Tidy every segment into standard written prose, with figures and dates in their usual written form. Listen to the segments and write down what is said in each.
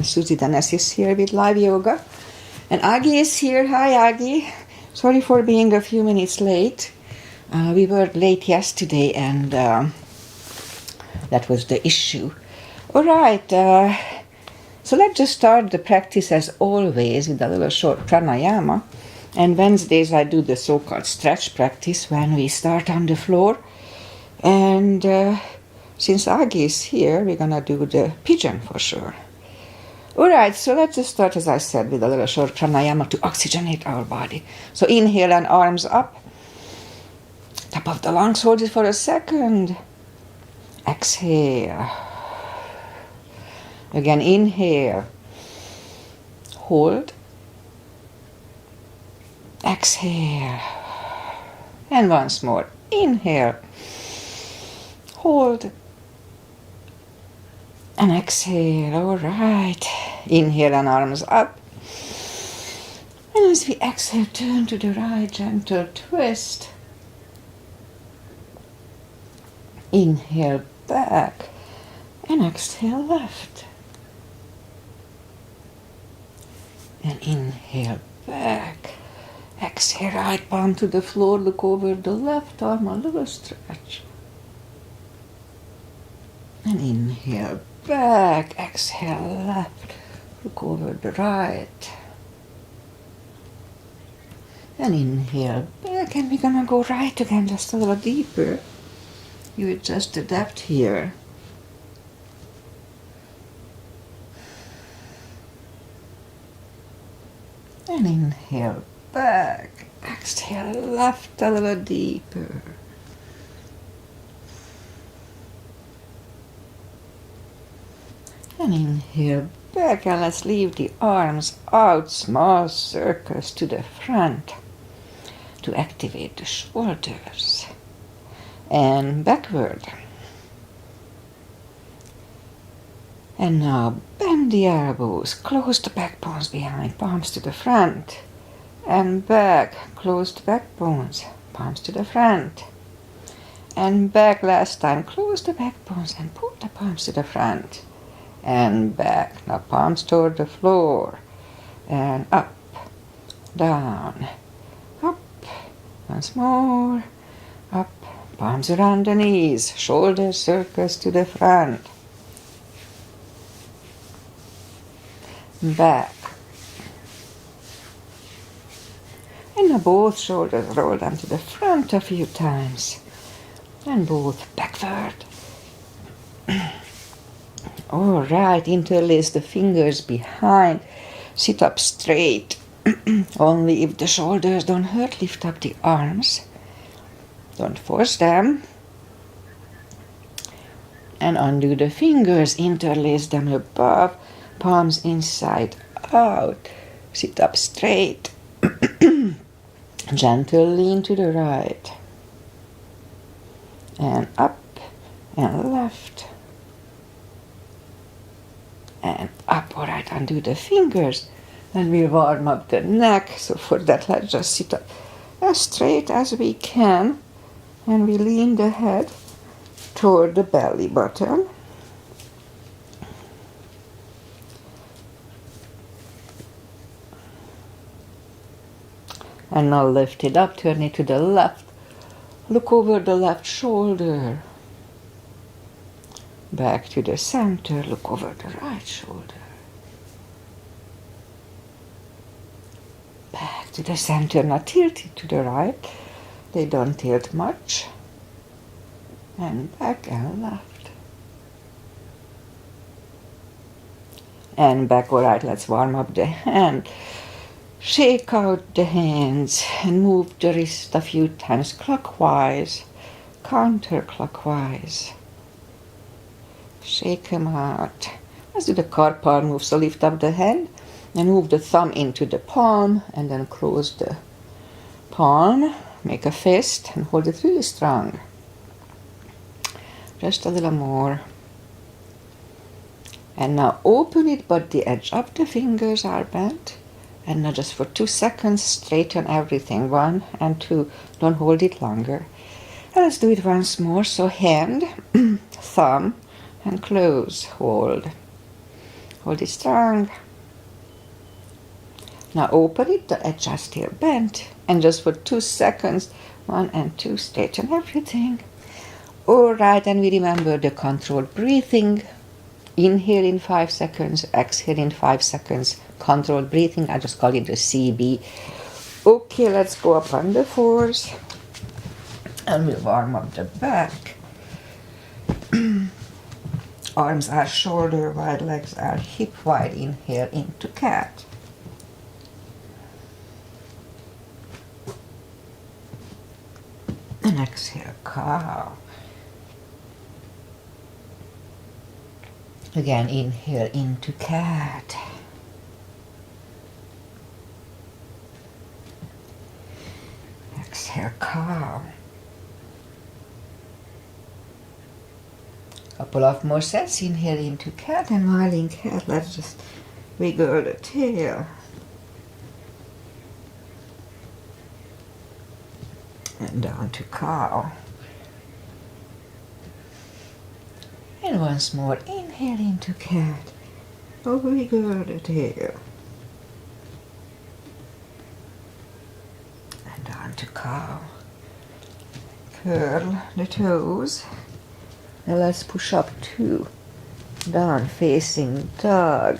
And Susie Dennis is here with live yoga. And Aggie is here. Hi, Aggie. Sorry for being a few minutes late. We were late yesterday, and that was the issue. All right. So let's just start the practice as always with a little short pranayama. And Wednesdays I do the so-called stretch practice when we start on the floor. And since Aggie is here, we're going to do the pigeon for sure. Alright, so let's just start, as I said, with a little short pranayama to oxygenate our body. So inhale and arms up. Top of the lungs, hold it for a second. Exhale. Again, inhale. Hold. Exhale. And once more. Inhale. Hold. And exhale. All right. Inhale and arms up. And as we exhale, turn to the right, gentle twist. Inhale back. And exhale left. And inhale back. Exhale, right palm to the floor. Look over the left arm, a little stretch. And inhale back, exhale left, look over the right. And inhale back, and we're gonna go right again, just a little deeper. You adjust the depth here. And inhale back, exhale left, a little deeper. And inhale back, and let's leave the arms out, small circles to the front to activate the shoulders. And backward. And now bend the elbows, close the back bones behind, palms to the front. And back, close the back bones, palms to the front. And back last time, close the back bones and pull the palms to the front. And back. Now palms toward the floor. And up, down, up. Once more. Up. Palms around the knees. Shoulders circles to the front. Back. And now both shoulders roll down to the front a few times. And both backward. All right, interlace the fingers behind. Sit up straight. Only if the shoulders don't hurt, lift up the arms. Don't force them. And undo the fingers, interlace them above, palms inside out. Sit up straight. Gentle lean to the right. And up and left. And up, all right, undo the fingers. And we warm up the neck. So for that, let's just sit up as straight as we can. And we lean the head toward the belly button. And now lift it up, turn it to the left. Look over the left shoulder. Back to the center, look over the right shoulder. Back to the center, now tilt it to the right. They don't tilt much. And back and left. And back, all right, let's warm up the hand. Shake out the hands and move the wrist a few times clockwise, counterclockwise. Shake them out. Let's do the carpal move. So lift up the hand and move the thumb into the palm and then close the palm. Make a fist and hold it really strong. Just a little more. And now open it, but the edge of the fingers are bent. And now just for 2 seconds, straighten everything. 1 and 2. Don't hold it longer. And let's do it once more. So hand, thumb, and close, hold. Hold it strong. Now open it to adjust your bend. And just for 2 seconds, 1 and 2, straighten everything. Alright, and we remember the controlled breathing. Inhale in 5 seconds, exhale in 5 seconds. Controlled breathing, I just call it the CB. Okay, let's go up on the fours. And we'll warm up the back. Arms are shoulder wide, legs are hip wide. Inhale into cat. And exhale, cow. Again, inhale into cat. Exhale, cow. Couple of more sets. Inhale into cat, and while in cat, let's just wiggle the tail. And down to cow. And once more, inhale into cat. Wiggle the tail. And down to cow. Curl the toes. Now let's push up 2. Down facing dog.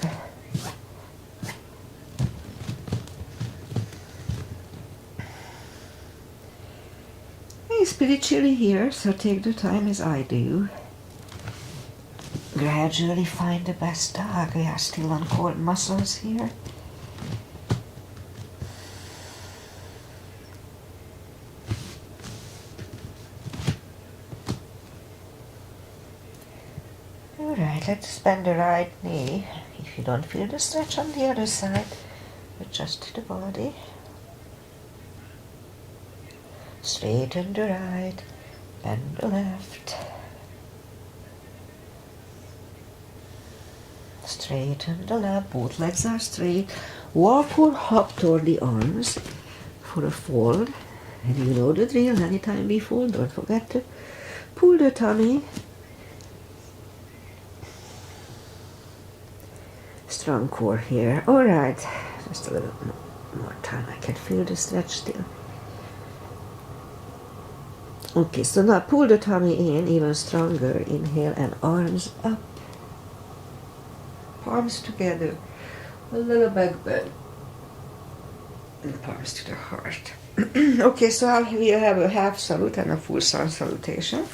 It's pretty chilly here, so take the time as I do. Gradually find the best dog. We are still on cold muscles here. Alright, let's bend the right knee. If you don't feel the stretch on the other side, adjust the body. Straighten the right, bend the left. Straighten the left, both legs are straight. Walk or hop toward the arms for a fold. And you know the drill, anytime we fold, don't forget to pull the tummy. Strong core here. Alright, just a little more time. I can feel the stretch still. Okay, so now pull the tummy in even stronger. Inhale and arms up. Palms together. A little back bend. And palms to the heart. Okay, so we'll have a half salute and a full sun salutation.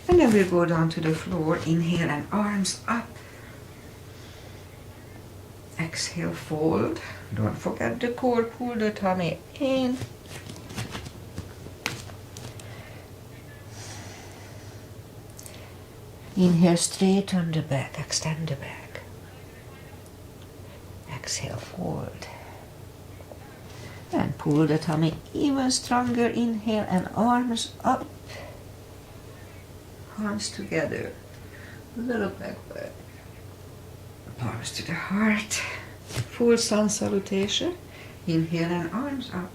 And then we'll go down to the floor. Inhale and arms up. Exhale, fold. Don't forget the core. Pull the tummy in. Inhale, straighten the back, extend the back. Exhale, fold. And pull the tummy even stronger. Inhale and arms up. Arms together. A little back bend. Palms to the heart. Full sun salutation. Inhale and arms up.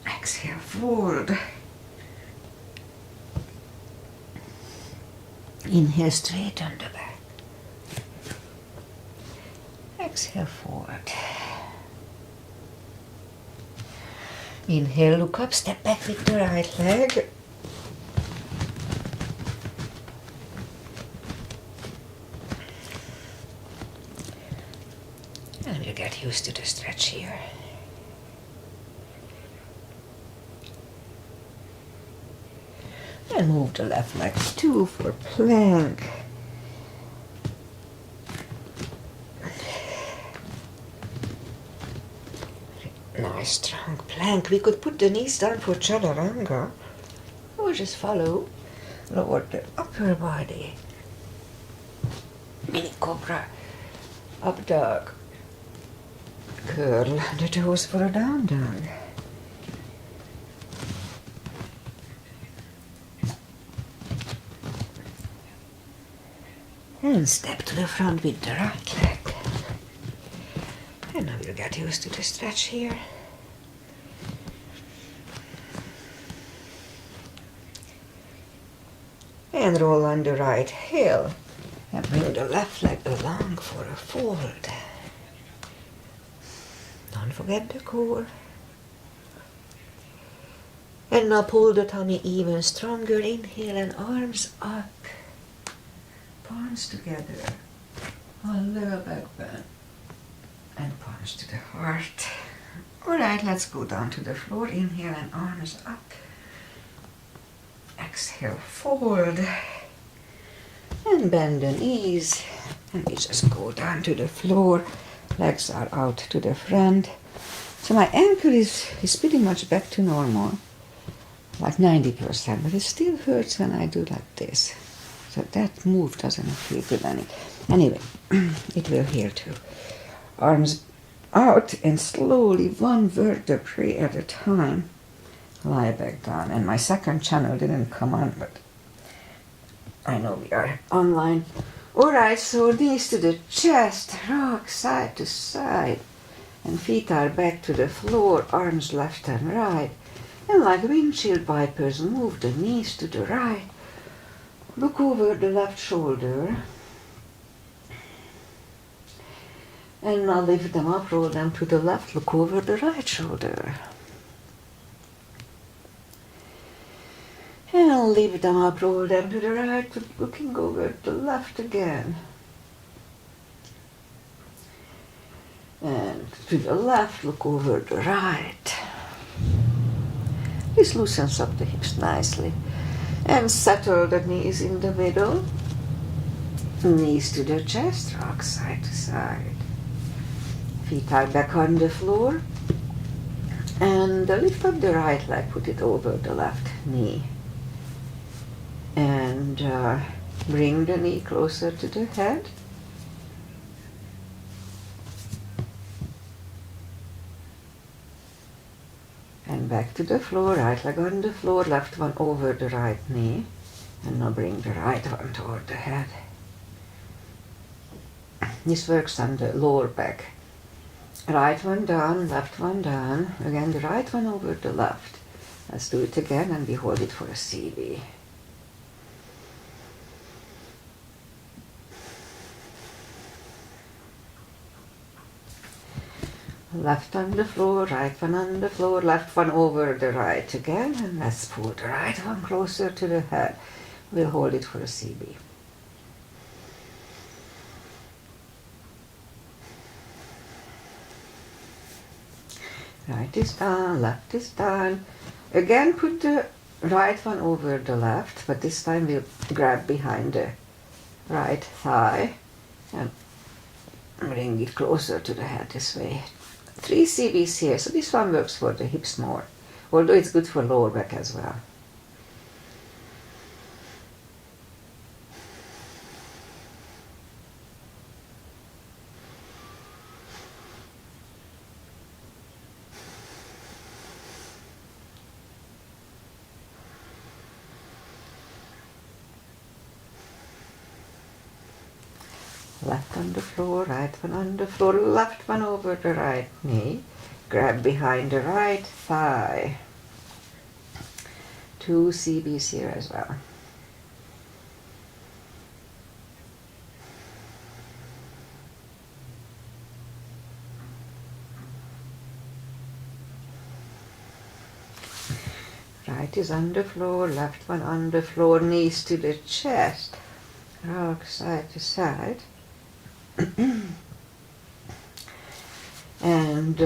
Exhale, fold. Inhale, straighten the back. Exhale, forward. Inhale, look up, step back with the right leg. And we'll get used to the stretch here. And move the left leg too for plank. Nice strong plank. We could put the knees down for chaturanga or just follow. Lower the upper body. Mini cobra. Up dog. Curl the toes for a down dog. And step to the front with the right leg. And now we'll get used to the stretch here. And roll on the right heel. And bring the left leg along for a fold. Don't forget the core. And now pull the tummy even stronger. Inhale and arms up. Palms together. A little back bend. And palms to the heart. Alright, let's go down to the floor. Inhale and arms up. Exhale, fold. And bend the knees. And we just go down to the floor. Legs are out to the front. So my ankle is pretty much back to normal. Like 90%, but it still hurts when I do like this. So that move doesn't feel good anyway, it will here too. Arms out and slowly one vertebrae at a time lie back down. And my second channel didn't come on, but I know we are online. Alright, so knees to the chest, rock side to side, and feet are back to the floor, arms left and right. And like windshield wipers, move the knees to the right. Look over the left shoulder. And now lift them up, roll them to the left, look over the right shoulder. And lift them up, roll them to the right, looking over the left again. And to the left, look over the right. This loosens up the hips nicely. And settle the knees in the middle. Knees to the chest, rock side to side. Feet are back on the floor. And lift up the right leg, put it over the left knee. And bring the knee closer to the head. And back to the floor, right leg on the floor, left one over the right knee. And now bring the right one toward the head. This works on the lower back. Right one down, left one down. Again, the right one over the left. Let's do it again and we hold it for a CB. Left on the floor, right one on the floor, left one over the right again, and let's pull the right one closer to the head. We'll hold it for a CB. Right is down, left is down. Again, put the right one over the left, but this time we'll grab behind the right thigh and bring it closer to the head this way. 3 CBs here, so this one works for the hips more, although it's good for lower back as well. Left on the floor, right one on the floor, left one over the right knee. Grab behind the right thigh. 2 CBs here as well. Right is on the floor, left one on the floor, knees to the chest. Rock side to side. And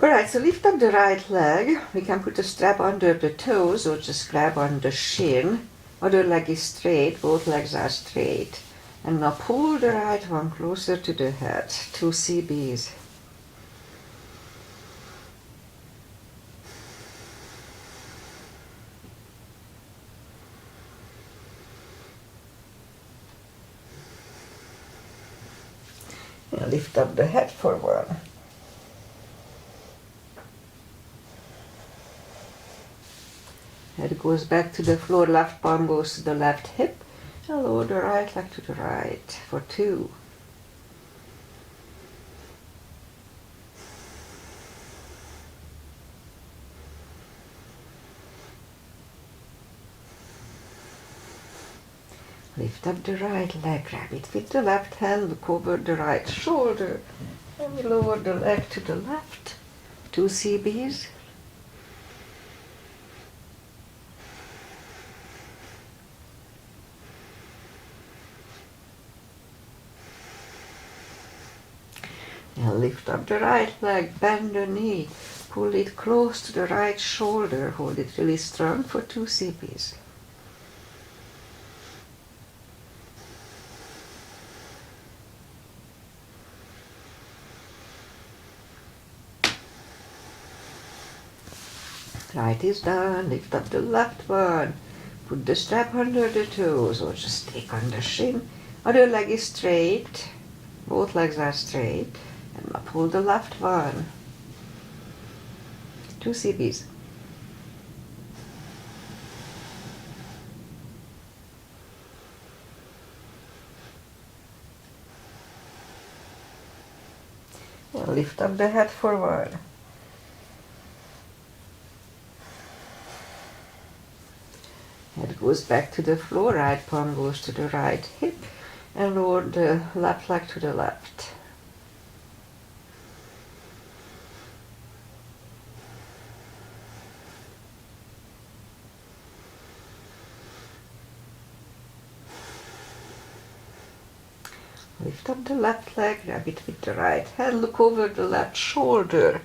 alright, so lift up the right leg. We can put a strap under the toes or just grab on the shin. Other leg is straight, both legs are straight. And now pull the right one closer to the head. 2 CBs. And lift up the head for one. Head goes back to the floor, left palm goes to the left hip. And lower the right leg to the right for 2. Lift up the right leg, grab it with the left hand, look over the right shoulder, and we lower the leg to the left. 2 CBs. And lift up the right leg, bend the knee, pull it close to the right shoulder, hold it really strong for 2 CBs. Right is done, lift up the left one, put the strap under the toes or just take on the shin. Other leg is straight, both legs are straight, and pull the left one. 2 CBs. And lift up the head forward. Head goes back to the floor, right palm goes to the right hip, and lower the left leg to the left. Lift up the left leg, grab it with the right hand, look over the left shoulder,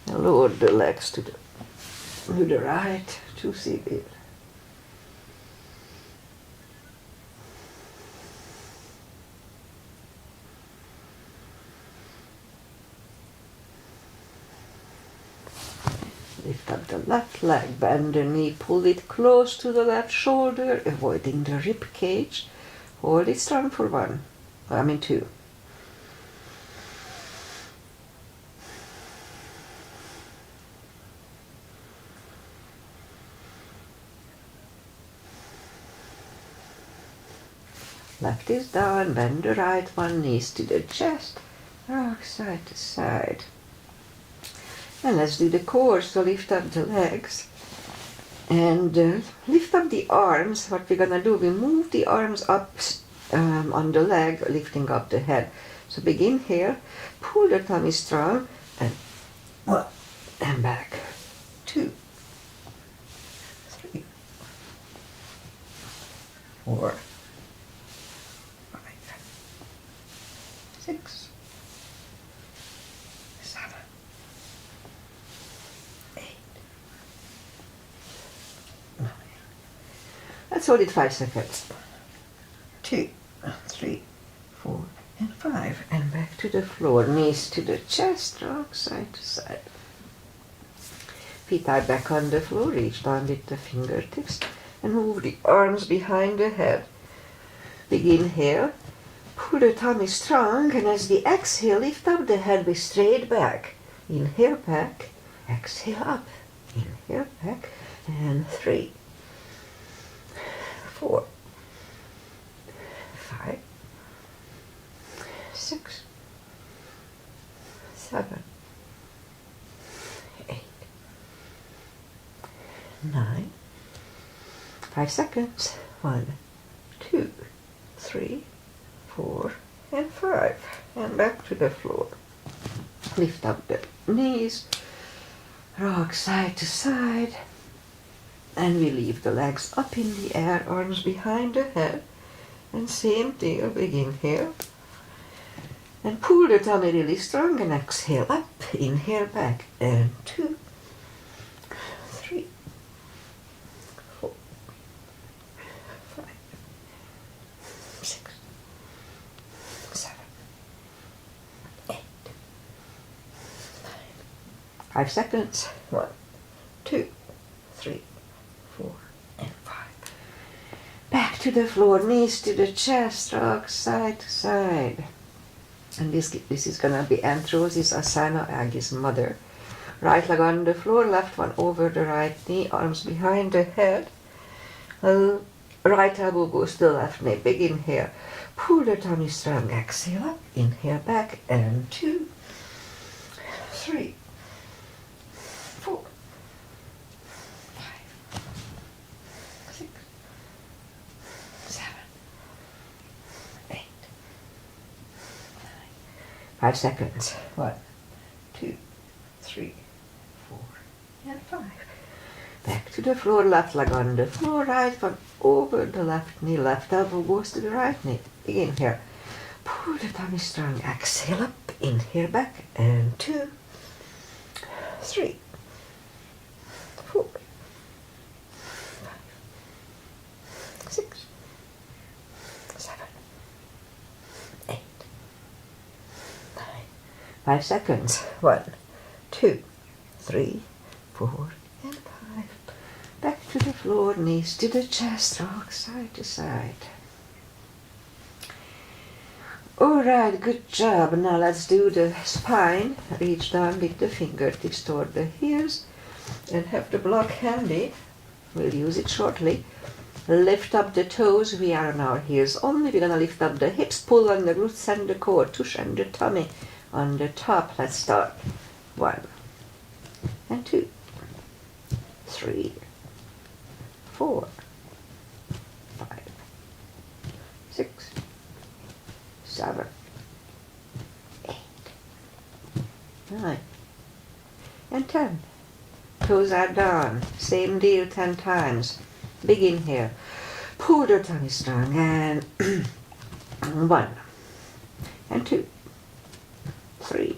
and lower the legs to the right, 2 CB. Lift up the left leg, bend the knee, pull it close to the left shoulder, avoiding the rib cage. Hold it strong for 2. Left is down, bend the right one, knees to the chest, rock side to side. And let's do the core, so lift up the legs and lift up the arms. What we're gonna do, we move the arms up on the leg, lifting up the head. So begin here, pull the tummy strong, and 1, and back, 2, 3, 4, 5, 6, 7, 8, 9. Let's hold it 5 seconds. 2, 3, 4, and 5. And back to the floor, knees to the chest, rock side to side. Feet are back on the floor, reach down with the fingertips and move the arms behind the head. Begin here, pull the tummy strong, and as we exhale, lift up the head with straight back. Inhale back, exhale up. Inhale back, and 3, 4, 5, 6, 7, 8, 9. 5 seconds. 1, 2, 3, 4, and 5. And back to the floor. Lift up the knees, rock side to side, and we leave the legs up in the air, arms behind the head. And same thing, begin here. And pull the tummy really strong and exhale up, inhale back, and 2, 3, 4, 5, 6, 7, 8, 9. 5 seconds. 1, 2, 3, 4, and 5. Back to the floor, knees to the chest, rock side to side. And this is gonna be Anthrosis Asana, Aggie's mother. Right leg on the floor, left one over the right knee, arms behind the head. Right elbow goes to the left knee. Begin here. Pull the tummy strong, exhale up, inhale back, and 2, 3, 4, 5, 6, 7, 5 seconds. 1, 2, 3, 4, and 5. Back to the floor, left leg on the floor, right foot over the left knee, left elbow goes to the right knee. Begin here. Pull the tummy strong, exhale up, inhale back, and 2, 3, 4, 5, 6, 7, 8, 9. 5 seconds. 1, 2, 3, 4, and 5. Back to the floor, knees to the chest, rock side to side. Alright, good job. Now let's do the spine. Reach down with the fingertips toward the heels and have the block handy. We'll use it shortly. Lift up the toes. We are on our heels only. We're gonna lift up the hips, pull on the glutes and the core, tush and the tummy on the top. Let's start. 1 and 2, 3, 4, 5, 6, 7, 8, 9, and 10. Toes are down. Same deal 10 times. Begin here. Pull the tummy strong and 1 and 2, 3,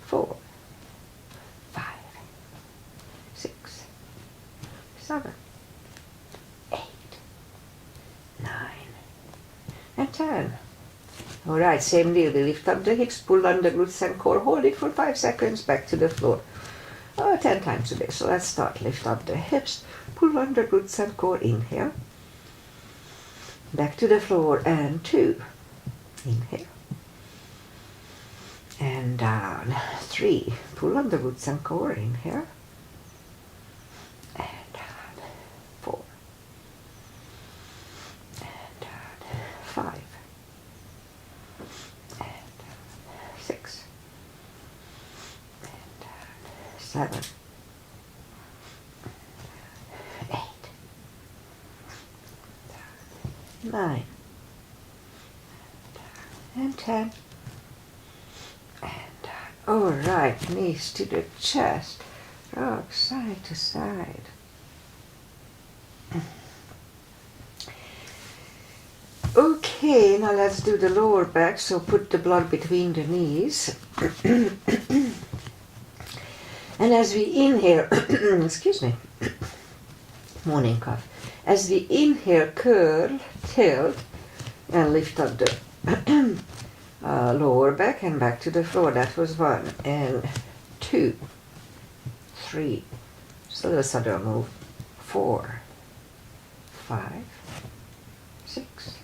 4, 5, 6, 7, 8, 9, and 10. Alright, same deal. We lift up the hips, pull on the glutes and core, hold it for 5 seconds, back to the floor. 10 times today. So let's start. Lift up the hips, pull on the glutes and core, inhale. Back to the floor, and 2. Inhale. And down. 3. Pull on the glutes and core, inhale. And down. 4. And down. 5. 6, and 7, 8, 9, and 10. And all right, knees to the chest, rock side to side. Okay, now let's do the lower back. So put the block between the knees. And as we inhale, excuse me, morning cough. As we inhale, curl, tilt, and lift up the lower back and back to the floor. That was 1 and 2, 3. So the other move. 4, 5, 6.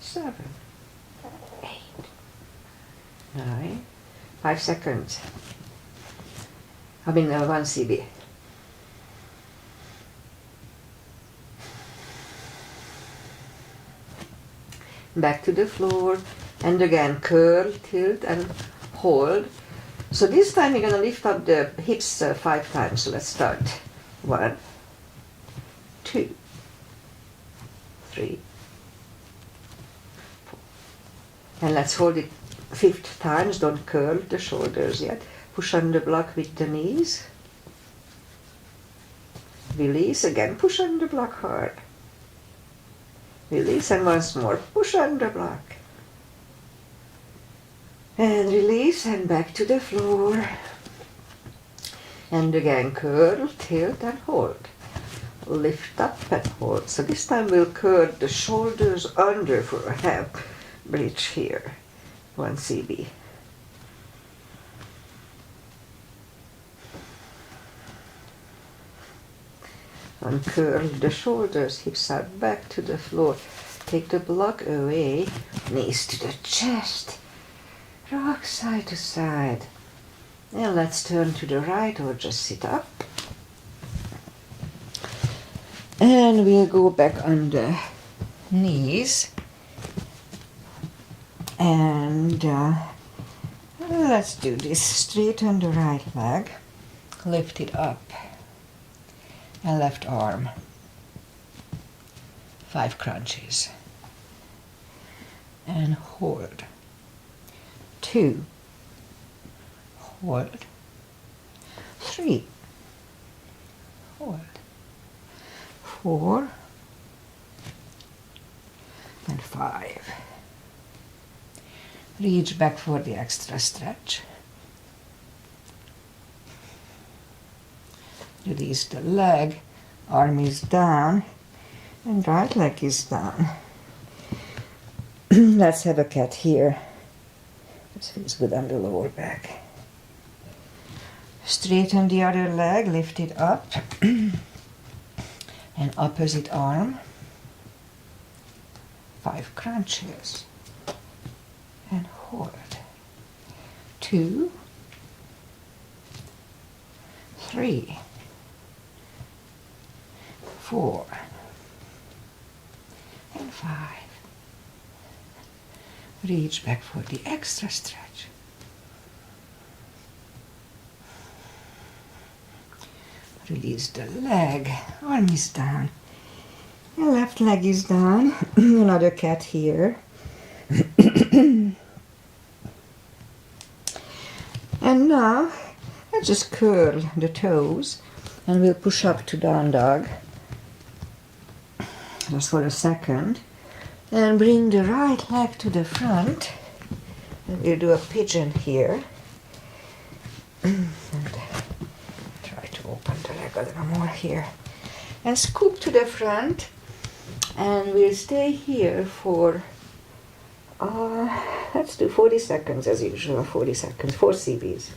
7, 8, 9, 5 seconds. 1 CB. Back to the floor, and again curl, tilt, and hold. So this time we're gonna lift up the hips 5 times. So let's start. 1, 2, 3. And let's hold it 5th times. Don't curl the shoulders yet. Push on the block with the knees. Release again. Push on the block hard. Release, and once more. Push on the block. And release, and back to the floor. And again curl, tilt, and hold. Lift up and hold. So this time we'll curl the shoulders under for a half bridge here. 1 CB. Uncurl the shoulders, hips are back to the floor. Take the block away, knees to the chest. Rock side to side. And let's turn to the right or just sit up. And we'll go back on the knees. And let's do this. Straighten the right leg. Lift it up. And left arm. 5 crunches. And hold. 2, hold, 3, hold, 4, and 5. Reach back for the extra stretch. Release the leg, arm is down, and right leg is down. Let's have a cat here. This feels good on the lower back. Straighten the other leg, lift it up, and opposite arm. 5 crunches, and hold. 2, 3, 4, and 5. Reach back for the extra stretch. Release the leg, arm is down, and left leg is down. Another cat here. And now let's just curl the toes and we'll push up to down dog just for a second. And bring the right leg to the front. And we'll do a pigeon here. And try to open the leg a little more here. And scoop to the front. And we'll stay here for, let's do 40 seconds as usual, 40 seconds, 4 CBs.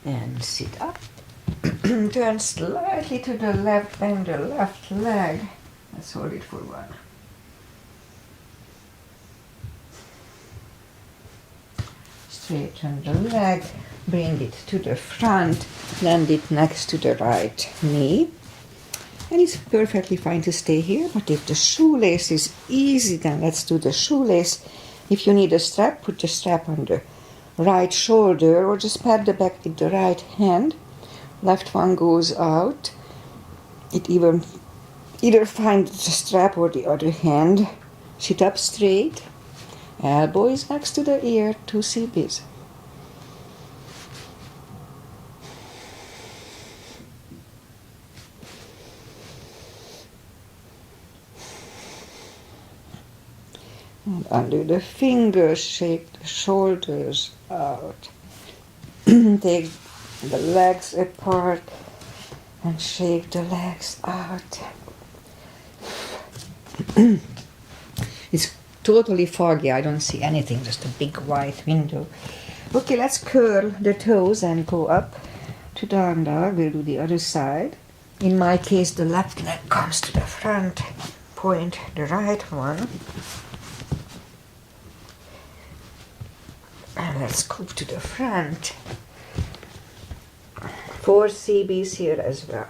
And sit up. Turn slightly to the left, bend the left leg. Let's hold it for 1. Straighten the leg, bring it to the front, land it next to the right knee. And it's perfectly fine to stay here, but if the shoelace is easy, then let's do the shoelace. If you need a strap, put the strap on the right shoulder or just pat the back with the right hand. Left one goes out. It either find the strap or the other hand. Sit up straight. Elbow is next to the ear, 2 CBs. And under the fingers, shake the shoulders out. Take the legs apart and shake the legs out. It's totally foggy, I don't see anything, just a big white window. Okay, let's curl the toes and go up to down dog. We'll do the other side. In my case, the left leg comes to the front. Point the right one. And let's scoop to the front. 4 CBs here as well.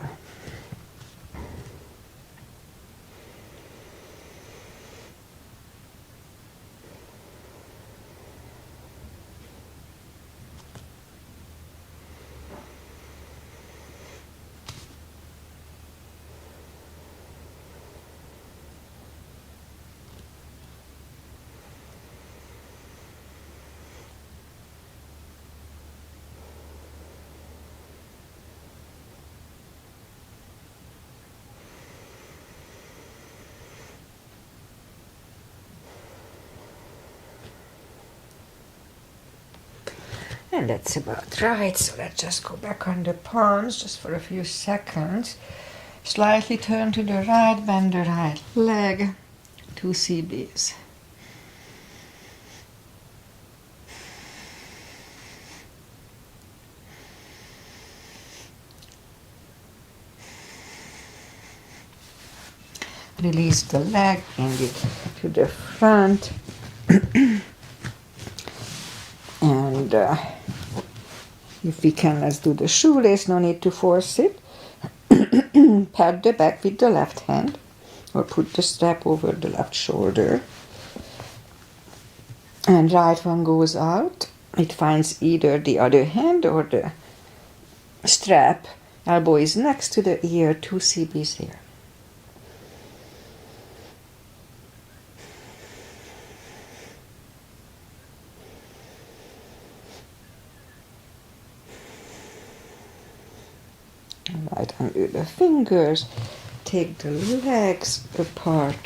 And that's about right, so let's just go back on the palms just for a few seconds. Slightly turn to the right, bend the right leg, 2 CBs. Release the leg, bring it to the front. And if we can, let's do the shoelace, no need to force it. Pat the back with the left hand, or put the strap over the left shoulder. And right one goes out. It finds either the other hand or the strap. Elbow is next to the ear, 2 CBs here. Right under the fingers, take the legs apart.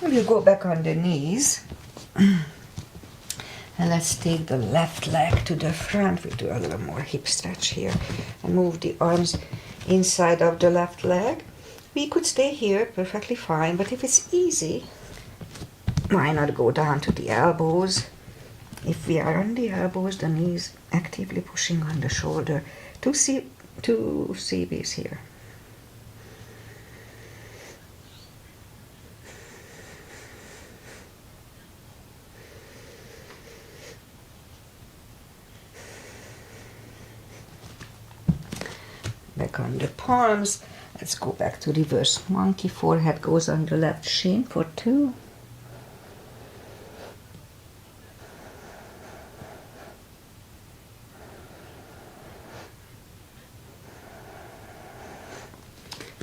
And you go back on the knees. And let's take the left leg to the front. We do a little more hip stretch here. And move the arms inside of the left leg. We could stay here perfectly fine, but if it's easy, why not go down to the elbows? If we are on the elbows, the knees actively pushing on the shoulder. 2 CBs here. Back on the palms. Let's go back to reverse monkey. Forehead goes on the left shin for 2.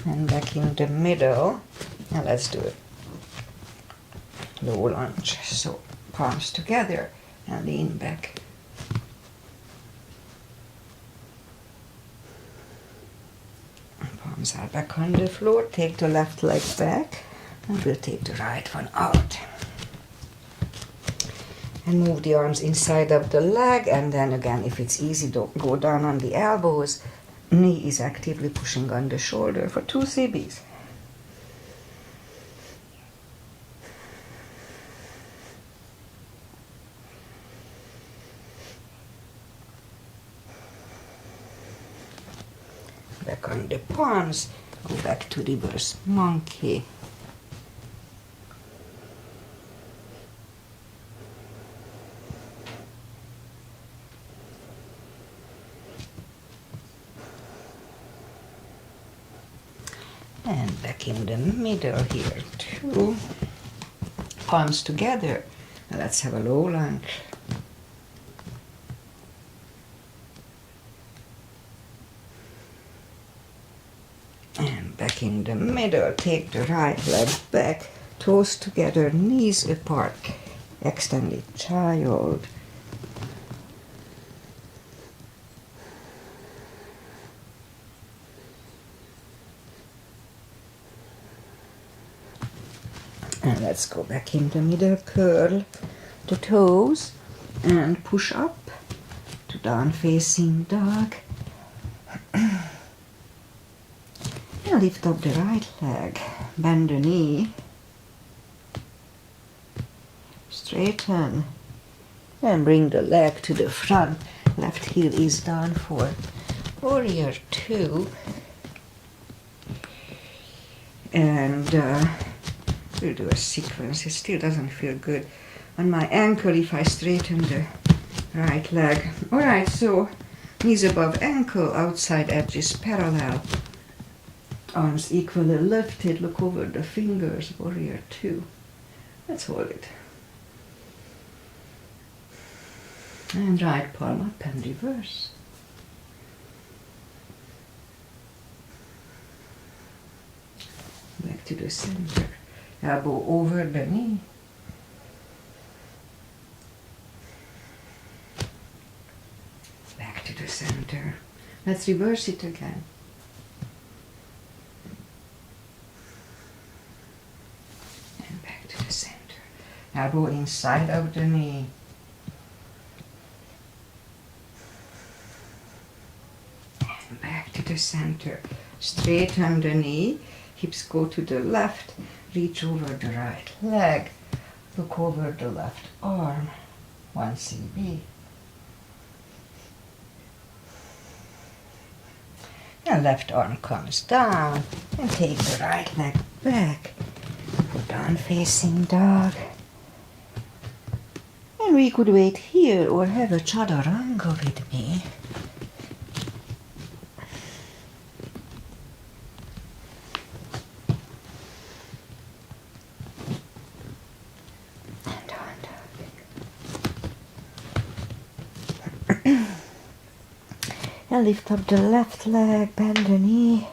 And back in the middle. Now let's do it. Low lunge. So palms together and lean back. Palms are back on the floor. Take the left leg back and we'll take the right one out. And move the arms inside of the leg, and then again, if it's easy, don't go down on the elbows. Knee is actively pushing on the shoulder for 2 CBs. Back on the palms, go back to reverse monkey. And back in the middle here, 2 palms together. Now let's have a low lunge. And back in the middle, take the right leg back, toes together, knees apart, extended child. And let's go back in the middle, curl the toes and push up to down facing dog. And lift up the right leg, bend the knee, straighten and bring the leg to the front. Left heel is down for warrior 2. And we'll do a sequence. It still doesn't feel good on my ankle if I straighten the right leg. Alright, so knees above ankle, outside edges parallel. Arms equally lifted, look over the fingers, warrior 2. Let's hold it. And right palm up and reverse. Back to the center. Elbow over the knee. Back to the center. Let's reverse it again. And back to the center. Elbow inside of the knee. And back to the center. Straighten the knee. Hips go to the left. Reach over the right leg. Look over the left arm. 1 CB. The left arm comes down and take the right leg back. down facing dog. And we could wait here or have a chaturanga with me. And down dog. And lift up the left leg, bend the knee.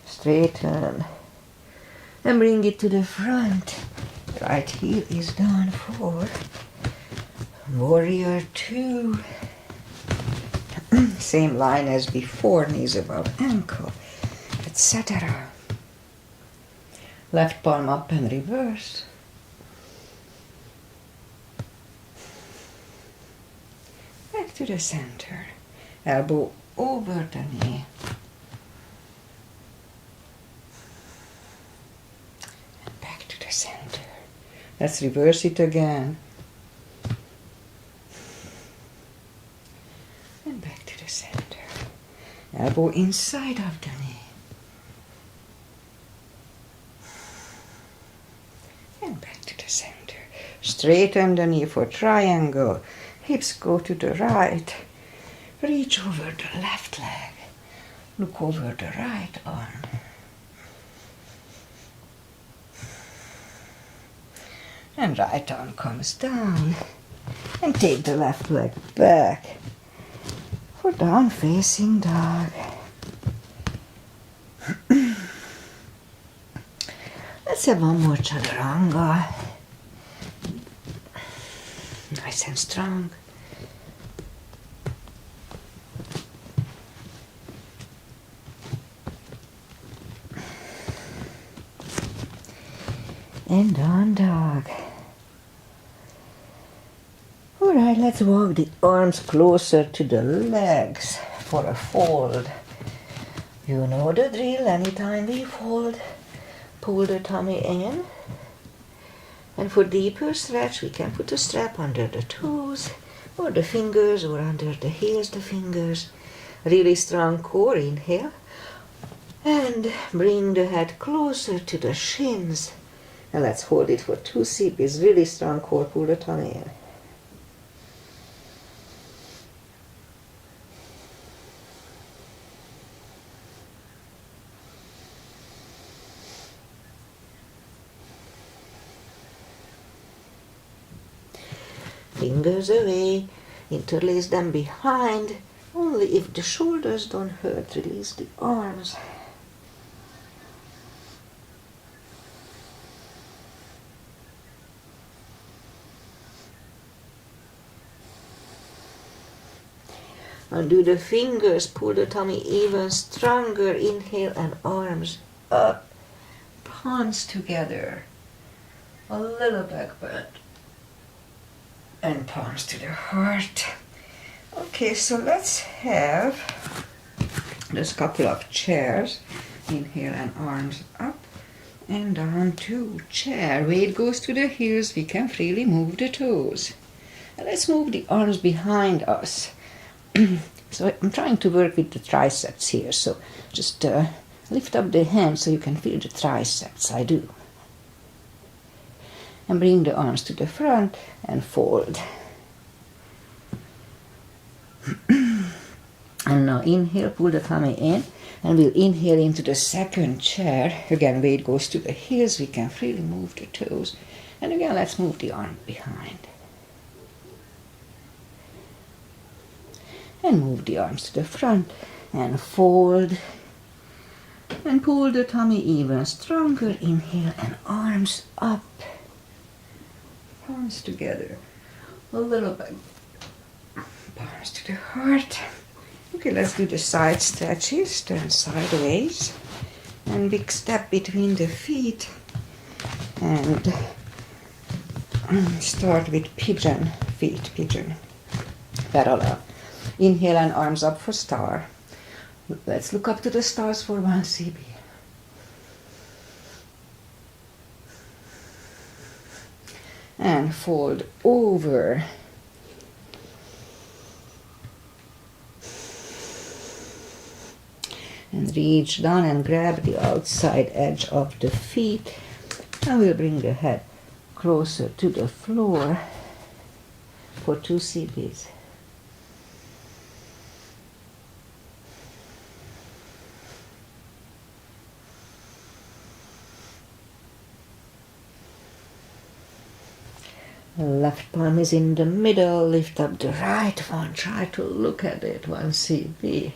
Straighten. And bring it to the front. Right heel is down forward. Warrior 2. Same line as before, knees above ankle, etc. Left palm up and reverse. Back to the center. Elbow over the knee. And back to the center. Let's reverse it again. And back to the center. Elbow inside of the knee. And back to the center. Straighten the knee for triangle. Hips go to the right. Reach over the left leg. Look over the right arm. And right arm comes down. And take the left leg back for down facing dog. Let's have one more chaturanga. Nice and strong. And down dog. Alright, let's walk the arms closer to the legs for a fold. You know the drill. Anytime we fold, pull the tummy in. And for deeper stretch, we can put a strap under the toes, or the fingers, or under the heels, the fingers. Really strong core, inhale. And bring the head closer to the shins. And let's hold it for 2 CPs. Really strong core, pull the tummy in. Fingers away, interlace them behind. Only if the shoulders don't hurt, release the arms. Undo the fingers, pull the tummy even stronger. Inhale and arms up, palms together. A little back bend. And palms to the heart. Okay, so let's have this couple of chairs. Inhale and arms up and down to chair. Weight goes to the heels. We can freely move the toes. And let's move the arms behind us. So I'm trying to work with the triceps here. So just lift up the hands so you can feel the triceps. I do. And bring the arms to the front and fold. And now inhale, pull the tummy in, and we'll inhale into the second chair. Again, weight goes to the heels. We can freely move the toes. And again, let's move the arm behind. And move the arms to the front and fold. And pull the tummy even stronger. Inhale and arms up. Palms together. A little bit. Palms to the heart. Okay, let's do the side stretches. Turn sideways. And big step between the feet. And start with pigeon feet. Pigeon. Parallel. Inhale and arms up for star. Let's look up to the stars for 1 CB. And fold over. And reach down and grab the outside edge of the feet. And we'll bring the head closer to the floor for 2 CBs. Left palm is in the middle. Lift up the right one. Try to look at it. 1 CB.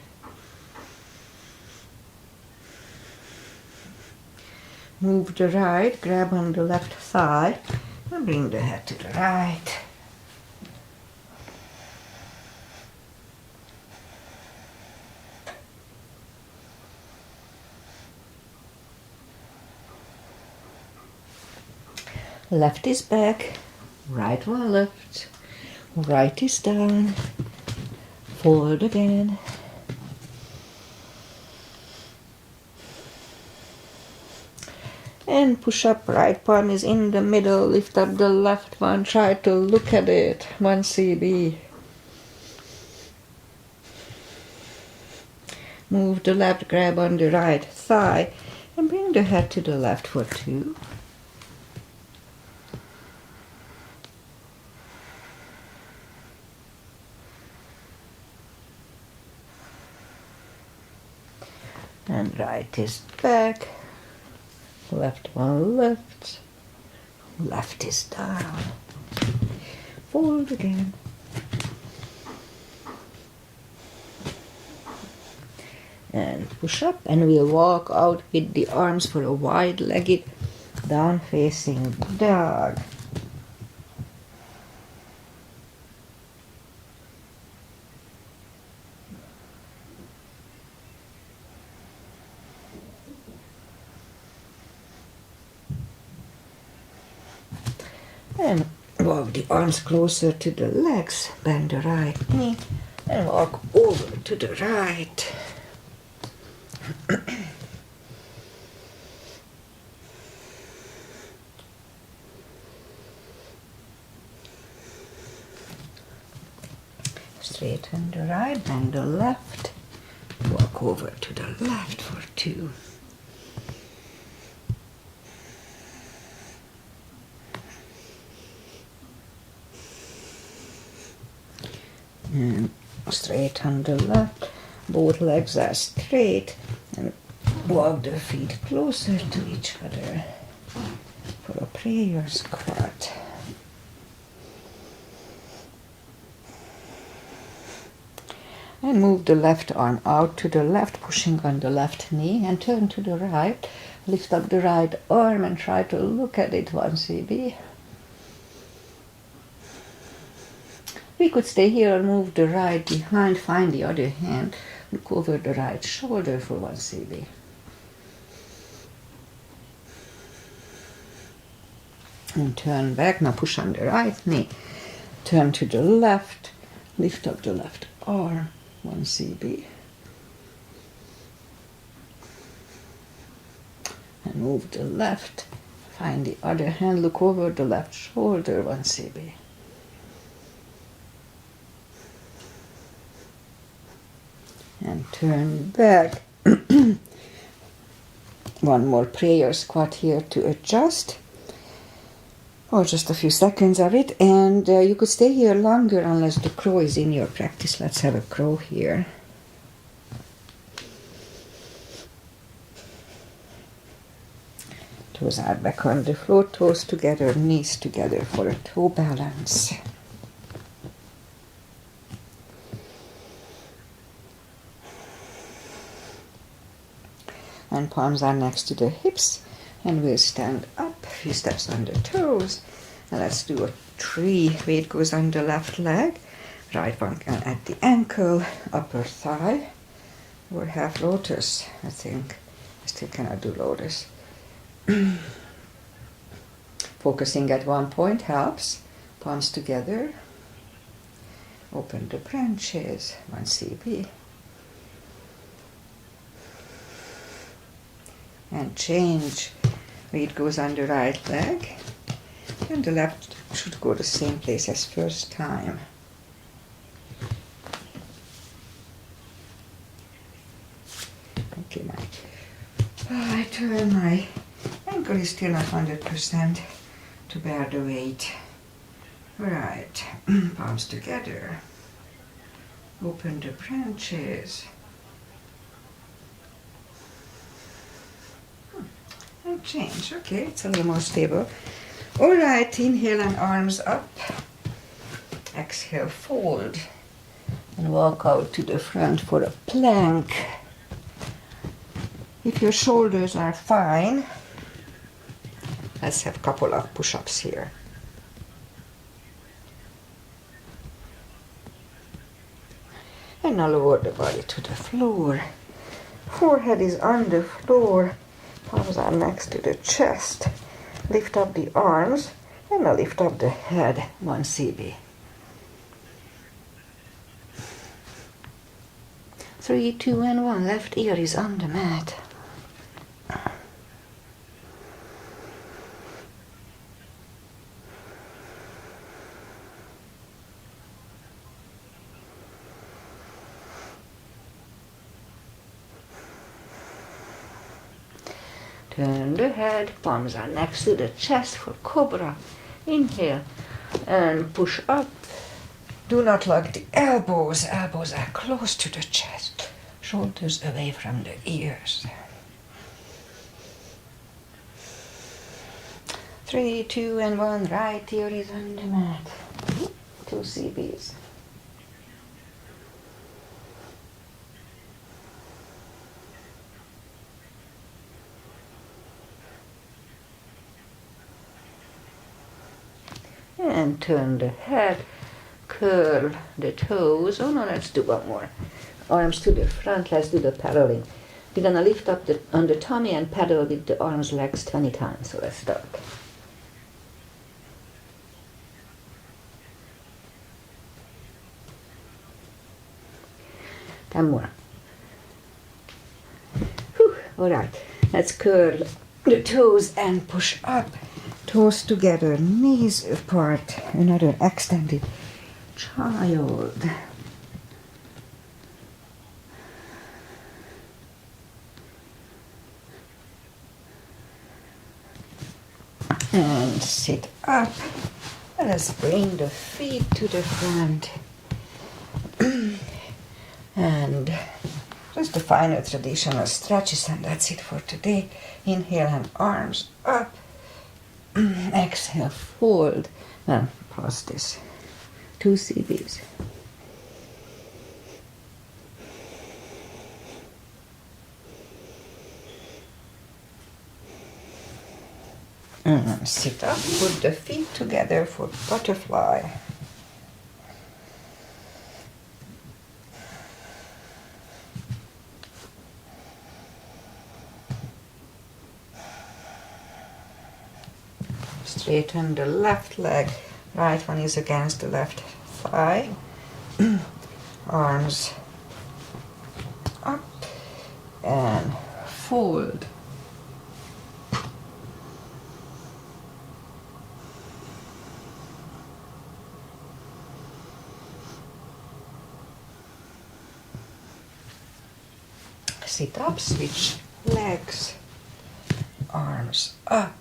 Move the right. Grab on the left thigh. And bring the head to the right. Left is back. Right one left, right is down, forward again. And push up, right palm is in the middle, lift up the left one, try to look at it, 1 CB. Move the left, grab on the right thigh, and bring the head to the left for 2. And right is back, left one left, left is down, forward again. And push up, and we'll walk out with the arms for a wide-legged down facing dog. And walk the arms closer to the legs, bend the right knee, and walk over to the right. Straighten the right, bend the left, walk over to the left for 2. And straighten the left, both legs are straight, and walk the feet closer to each other for a prayer squat. And move the left arm out to the left, pushing on the left knee, and turn to the right. Lift up the right arm and try to look at it, 1 CB. We could stay here and move the right behind, find the other hand, look over the right shoulder for 1 CB. And turn back, now push on the right knee, turn to the left, lift up the left arm, 1 CB. And move the left, find the other hand, look over the left shoulder, 1 CB. And turn back. 1 more prayer squat here to adjust. Or just a few seconds of it. And you could stay here longer unless the crow is in your practice. Let's have a crow here. Toes are back on the floor, toes together, knees together for a toe balance. And palms are next to the hips, and we'll stand up, few steps on the toes, and let's do a 3. Weight goes on the left leg, right one at the ankle, upper thigh, or half lotus, I think. I still cannot do lotus. Focusing at 1 point helps. Palms together, open the branches, 1 CB. And change. Weight goes on the right leg, and the left should go the same place as first time. turn. My ankle is still not 100% to bear the weight. Right, palms together. Open the branches. And change. Okay, it's a little more stable. All right, inhale and arms up. Exhale, fold. And walk out to the front for a plank. If your shoulders are fine, let's have a couple of push-ups here. And now lower the body to the floor. Forehead is on the floor. Palms are next to the chest. Lift up the arms and now lift up the head, 1 cb. 3, 2, and 1. Left ear is on the mat. Turn the head, palms are next to the chest for cobra. Inhale and push up. Do not lock the elbows. Elbows are close to the chest. Shoulders away from the ears. 3, 2, and 1. Right ear is on the mat. 2 cbs. And turn the head, curl the toes. Oh no, let's do one more. Arms to the front, let's do the paddling. We're gonna lift up on the tummy and paddle with the arms, legs 20 times. So let's start. Ten more. Whew. All right, let's curl the toes and push up. Toes together, knees apart. Another extended child. And sit up. Let us bring the feet to the front. And just the final traditional stretches, and that's it for today. Inhale and arms up. Exhale, fold. Now, pause this. 2 cbs. And sit up, put the feet together for butterfly. Straighten the left leg, right one is against the left thigh. Arms up and fold. Sit up, switch legs, arms up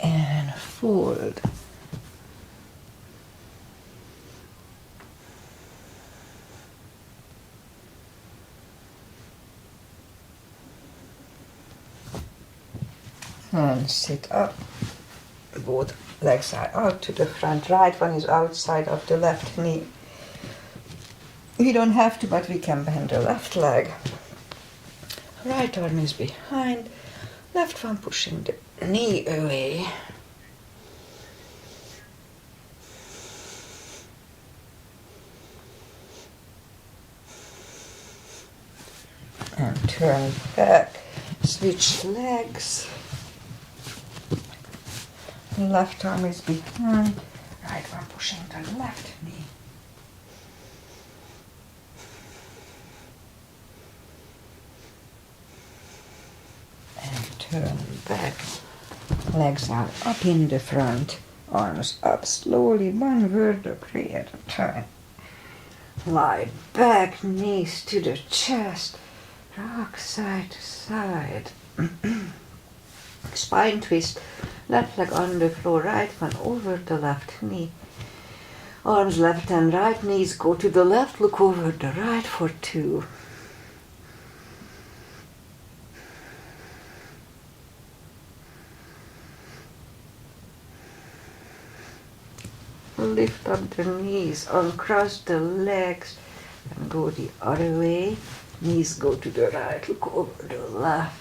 and fold. And sit up. Both legs are out to the front. Right one is outside of the left knee. We don't have to, but we can bend the left leg. Right arm is behind. Left one pushing the knee away. And turn back. Switch legs. Left arm is behind. Right one pushing the left knee. And turn back. Legs are up in the front. Arms up slowly, one vertebrae at a time. Lie back, knees to the chest. Rock side to side. Spine twist. Left leg on the floor, right one over the left knee. Arms left and right, knees go to the left, look over the right for 2. Lift up the knees, uncross the legs and go the other way. Knees go to the right, look over the left.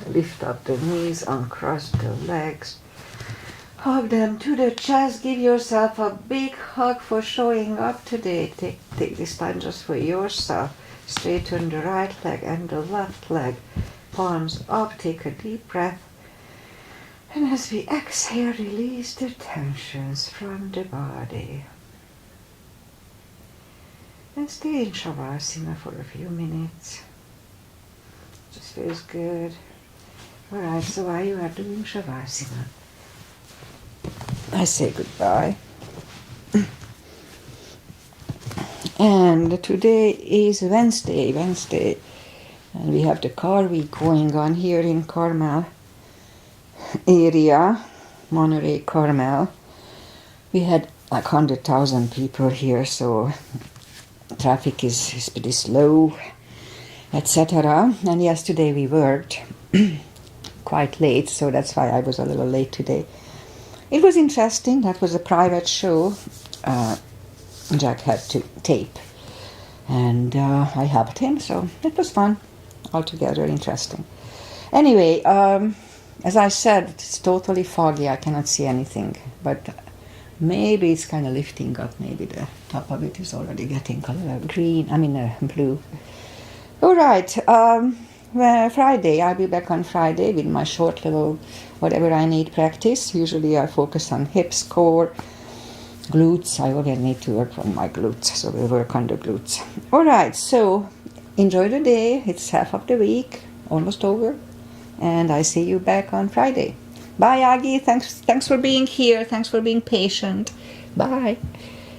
Lift up the knees, uncross the legs. Hug them to the chest. Give yourself a big hug for showing up today. Take this time just for yourself. Straighten the right leg and the left leg. Palms up. Take a deep breath. And as we exhale, release the tensions from the body. And stay in Shavasana for a few minutes. Just feels good. Alright, so while you are doing Shavasana, I say goodbye. And today is Wednesday, and we have the car week going on here in Carmel area, Monterey, Carmel. We had like 100,000 people here, so traffic is pretty slow, etc. And yesterday we worked quite late, so that's why I was a little late today. It was interesting. That was a private show Jack had to tape, and I helped him, so it was fun, altogether interesting. Anyway, as I said, it's totally foggy. I cannot see anything, but maybe it's kind of lifting up. Maybe the top of it is already getting color green. Blue. All right. Friday, I'll be back on Friday with my short little whatever I need practice. Usually I focus on hips, core, glutes. I already need to work on my glutes, so we'll work on the glutes. Alright, so enjoy the day. It's half of the week, almost over, and I see you back on Friday. Bye, Aggie. Thanks for being here. Thanks for being patient. Bye.